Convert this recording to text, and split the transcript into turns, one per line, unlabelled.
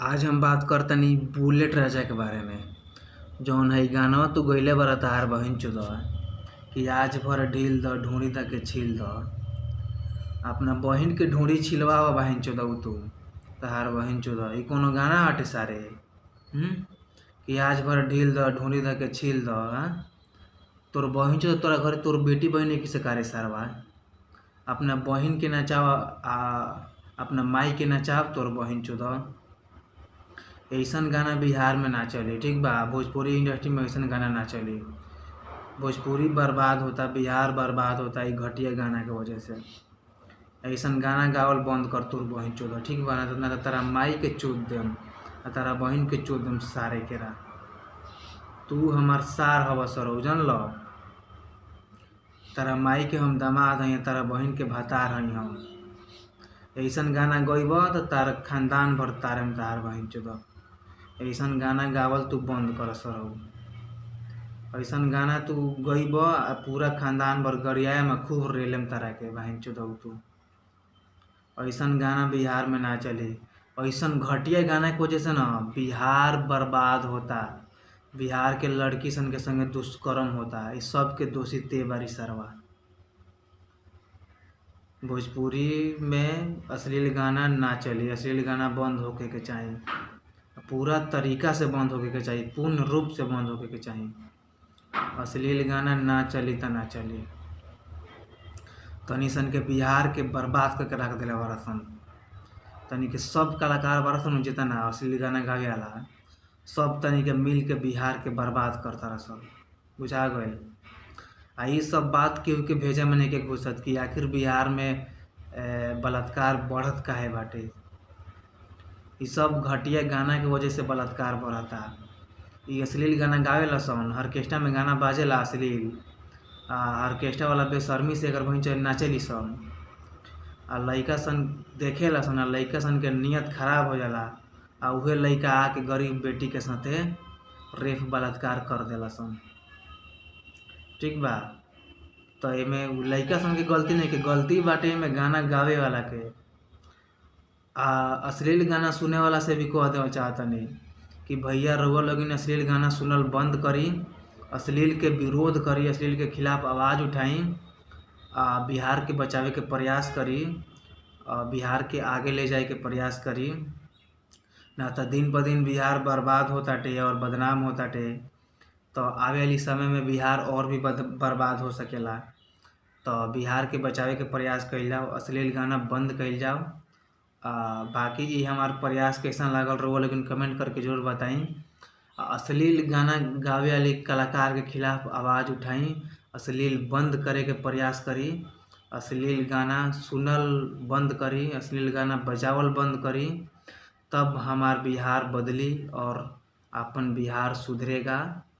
आज हम बात करतनी बुलेट राजा के बारे में। जौन है गानवा तू गइले बारा तहार बहिन चोदवा कि आज भर ढील द ढूंढी द के छील द। अपना बहिन के ढूंढी छिलवावा बहिन चोदऊ तू तहार बहिन चोदवा। ई कोनो गाना हटे सारे। कि आज भर ढील द ढूंढी द के छील द। तोर बहिन चोदवा तोरा घर तोर बेटी बहिन किसे करे सारवा। अपना बहिन के नचावा अपना माई के नचाव तोर बहिन चोदवा। ऐसन गाना बिहार में ना चली, ठीक बा। भोजपुरी इंडस्ट्री में ऐसन गाना ना चली। भोजपुरी बर्बाद होता, बिहार बर्बाद होता ई घटिया गाना के वजह से। ऐसन गाना गावल बंद कर तोर बहिन चोदवा, ठीक बा। ना तो तारा माई के चोद देम आ तारा बहिन के चोद देम सारे केरा। तू हमार सार हवा सरो जन लो। तारा माई के हम दामाद हई, तारा बहिन के भतार हई हम। ऐसन गाना गइब तो तार खानदान भर तारे में तार बहिन चोदवा। ऐसन गाना गावल तू बंद कर सरऊ। ऐसन गाना तू गइब आ पूरा खानदान भर गरियाए में खूब रेलम तारा के बहिन चोदऊ तू। ऐसन गाना बिहार में ना चली। ऐसन घटिया गाना की वजह से ना बिहार बर्बाद होता। बिहार के लड़की सन के संगे दुष्कर्म होता। इस सब के दोषी ते बारी सरवा। भोजपुरी में अश्लील गाना ना चली। अश्लील गाना बंद होके के चाहिए, पूरा तरीका से बंद होके के चाहिए, पूर्ण रूप से बंद होके के चाहिए। अश्लील गाना ना चली त ना चली। तनी सन के बिहार के बर्बाद करके रख दिले बारा सन। तनी के सब कलाकार बारा सन जितना अश्लील गाना गावे वाला सब तनी के मिल के बिहार के बर्बाद करता रहा सब। बुझा गइल। आ ई सब बात केहू के भेजा में नहीं के घुसत कि आखिर बिहार में बलात्कार बढ़त काहे बाटे। ई सब घटिया गाना के वजह से बलात्कार बढ़ता। ई अश्लील गाना गावेला सन, ऑर्केस्ट्रा में गाना बाजेला अश्लील, ऑर्केस्ट्रा वाला बेशर्मी से अगर वहीं नाचेली सन आ लइका सन देखेला सन आ लइका सन के नियत खराब हो जाला आ उहे लइका आके गरीब बेटी के साथे रेप बलात्कार कर देला सन, ठीक बा। तो एमे लइका सन के गलती नहीं, के गलती बाटे में गाना गावे वाला के। अश्लील गाना सुने वाला से भी कह देना चाहता नहीं कि भैया रउआ लोगिन अश्लील गाना सुनल बंद करी, अश्लील के विरोध करी, अश्लील के खिलाफ आवाज़ उठाई, बिहार के बचावे के प्रयास करी, बिहार के आगे ले जाए के प्रयास करी। ना तो दिन ब दिन बिहार बर्बाद होताटे और बदनाम होताटे। तो आवे वाली समय में बिहार और भी बर्बाद हो सकेला। तो बिहार के बचावे के प्रयास कइल जाओ, अश्लील गाना बंद कइल जाओ। बाकी ये हमार प्रयास कैसा लागल रहो लेकिन कमेंट करके जरूर बताई। अश्लील गाना गावे वाले कलाकार के खिलाफ आवाज़ उठाई, अश्लील बंद करे के प्रयास करी, अश्लील गाना सुनल बंद करी, अश्लील गाना बजावल बंद करी। तब हमार बिहार बदली और अपन बिहार सुधरेगा।